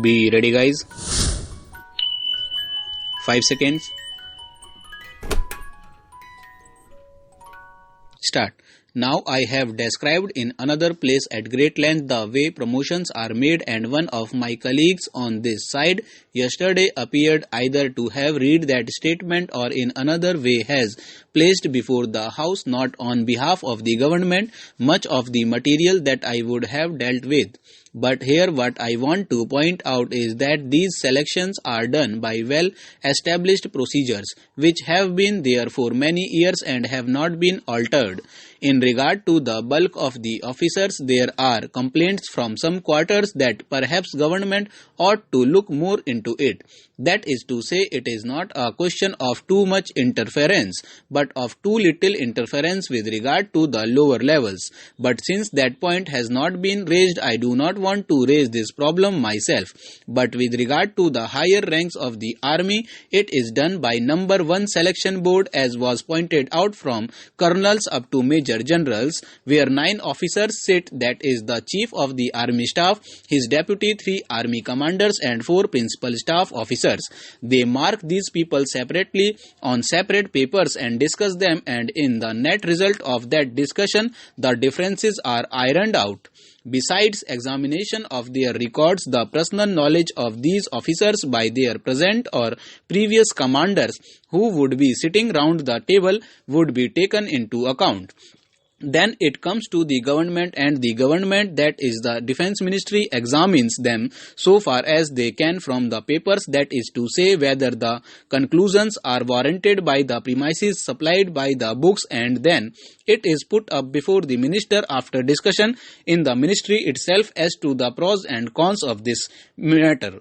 Be ready, guys. 5 seconds. Start. Now I have described in another place at great length the way promotions are made, and one of my colleagues on this side yesterday appeared either to have read that statement or in another way has placed before the House, not on behalf of the government, much of the material that I would have dealt with. But here what I want to point out is that these selections are done by well-established procedures, which have been there for many years and have not been altered. In regard to the bulk of the officers, there are complaints from some quarters that perhaps government ought to look more into it. That is to say, it is not a question of too much interference, but of too little interference with regard to the lower levels. But since that point has not been raised, I do not want to raise this problem myself. But with regard to the higher ranks of the army, it is done by number 1 selection board, as was pointed out, from colonels up to major generals, where 9 officers sit, that is the chief of the army staff, his deputy, 3 army commanders and 4 principal staff officers. They mark these people separately on separate papers and discuss them, and in the net result of that discussion, the differences are ironed out. Besides examination of their records, the personal knowledge of these officers by their present or previous commanders who would be sitting round the table would be taken into account. Then it comes to the government, and the government, that is the defense ministry, examines them so far as they can from the papers, that is to say whether the conclusions are warranted by the premises supplied by the books, and then it is put up before the minister after discussion in the ministry itself as to the pros and cons of this matter.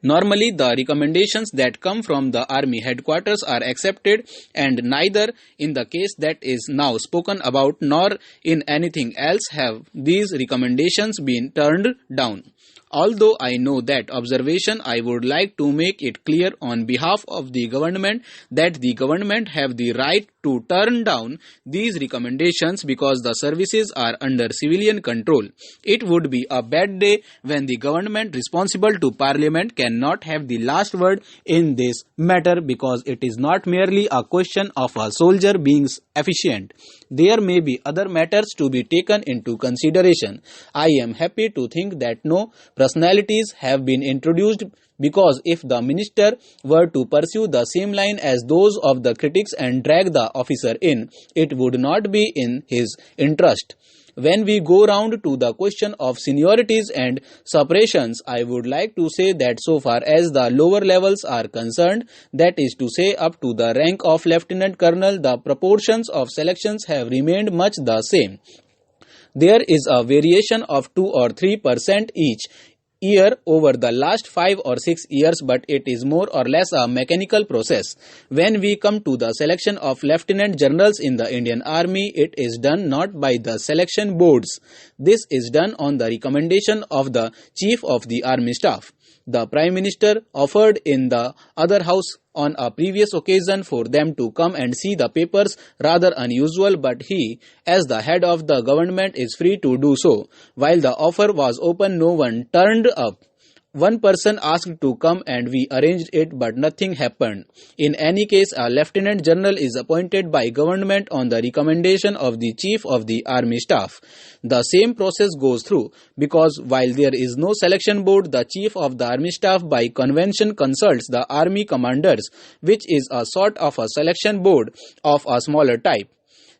Normally, the recommendations that come from the army headquarters are accepted, and neither in the case that is now spoken about nor in anything else have these recommendations been turned down. Although I know that observation, I would like to make it clear on behalf of the government that the government have the right to turn down these recommendations because the services are under civilian control. It would be a bad day when the government responsible to Parliament cannot have the last word in this matter, because it is not merely a question of a soldier being efficient. There may be other matters to be taken into consideration. I am happy to think that no personalities have been introduced, because if the minister were to pursue the same line as those of the critics and drag the officer in, it would not be in his interest. When we go round to the question of seniorities and separations, I would like to say that so far as the lower levels are concerned, that is to say up to the rank of lieutenant colonel, the proportions of selections have remained much the same. There is a variation of 2 or 3% each year over the last 5 or 6 years, but it is more or less a mechanical process. When we come to the selection of lieutenant generals in the Indian Army, it is done not by the selection boards. This is done on the recommendation of the Chief of the Army Staff. The Prime Minister offered in the other house on a previous occasion for them to come and see the papers, rather unusual, but he, as the head of the government, is free to do so. While the offer was open, no one turned up. One person asked to come and we arranged it, but nothing happened. In any case, a lieutenant general is appointed by government on the recommendation of the Chief of the Army Staff. The same process goes through, because while there is no selection board, the Chief of the Army Staff by convention consults the army commanders, which is a sort of a selection board of a smaller type.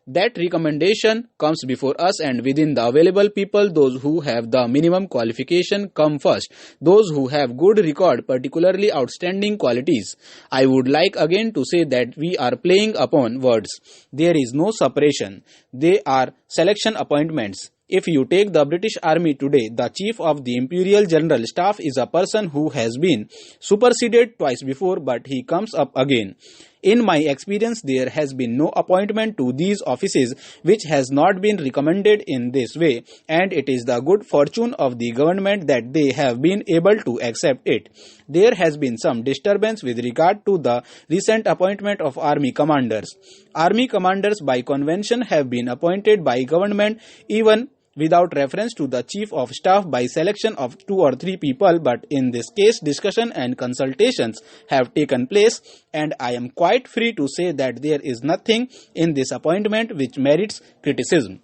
That recommendation comes before us, and within the available people, those who have the minimum qualification come first, those who have good record, particularly outstanding qualities. I would like again to say that we are playing upon words. There is no separation. They are selection appointments. If you take the British Army today, the Chief of the Imperial General Staff is a person who has been superseded twice before, but he comes up again. In my experience, there has been no appointment to these offices which has not been recommended in this way, and it is the good fortune of the government that they have been able to accept it. There has been some disturbance with regard to the recent appointment of army commanders. Army commanders by convention have been appointed by government even without reference to the chief of staff by selection of 2 or 3 people, but in this case discussion and consultations have taken place, and I am quite free to say that there is nothing in this appointment which merits criticism.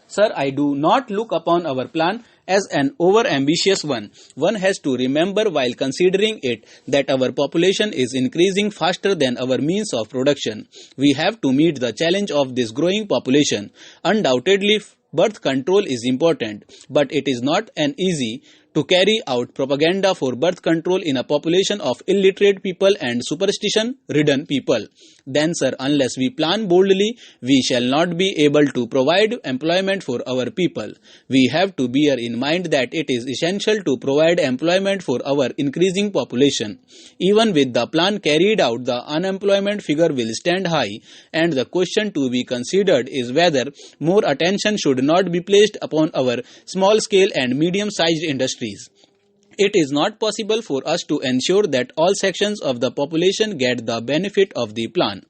Sir, I do not look upon our plan as an over-ambitious one. One has to remember while considering it that our population is increasing faster than our means of production. We have to meet the challenge of this growing population. Undoubtedly, birth control is important, but it is not an easy to carry out propaganda for birth control in a population of illiterate people and superstition-ridden people. Then, sir, unless we plan boldly, we shall not be able to provide employment for our people. We have to bear in mind that it is essential to provide employment for our increasing population. Even with the plan carried out, the unemployment figure will stand high, and the question to be considered is whether more attention should not be placed upon our small-scale and medium-sized industries. It is not possible for us to ensure that all sections of the population get the benefit of the plan.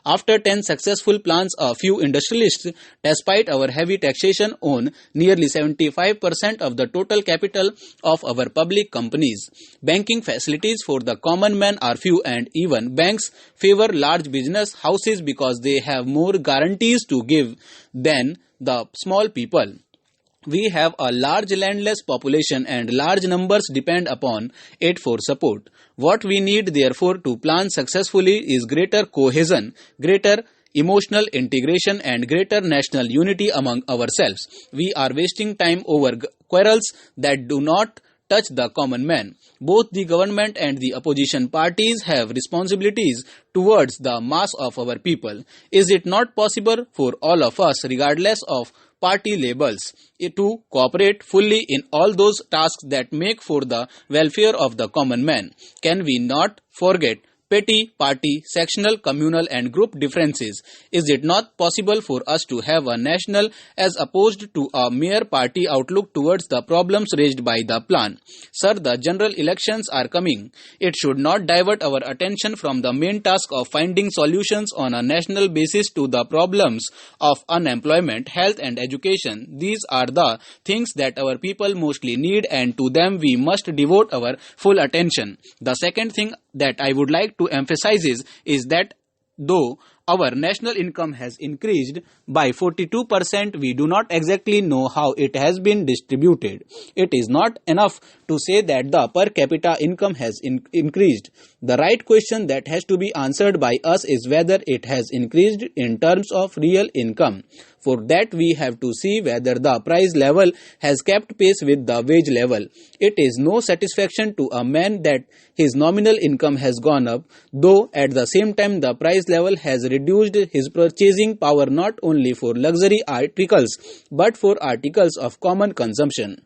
After 10 successful plans, a few industrialists, despite our heavy taxation, own nearly 75% of the total capital of our public companies. Banking facilities for the common man are few, and even banks favor large business houses because they have more guarantees to give than the small people. We have a large landless population and large numbers depend upon it for support. What we need therefore to plan successfully is greater cohesion, greater emotional integration and greater national unity among ourselves. We are wasting time over quarrels that do not touch the common man. Both the government and the opposition parties have responsibilities towards the mass of our people. Is it not possible for all of us, regardless of party labels, to cooperate fully in all those tasks that make for the welfare of the common man? Can we not forget petty, party, sectional, communal and group differences? Is it not possible for us to have a national as opposed to a mere party outlook towards the problems raised by the plan? Sir, the general elections are coming. It should not divert our attention from the main task of finding solutions on a national basis to the problems of unemployment, health and education. These are the things that our people mostly need, and to them we must devote our full attention. The second thing that I would like to emphasize is that though our national income has increased by 42%, we do not exactly know how it has been distributed. It is not enough to say that the per capita income has increased. The right question that has to be answered by us is whether it has increased in terms of real income. For that, we have to see whether the price level has kept pace with the wage level. It is no satisfaction to a man that his nominal income has gone up, though at the same time the price level has reduced his purchasing power not only for luxury articles but for articles of common consumption.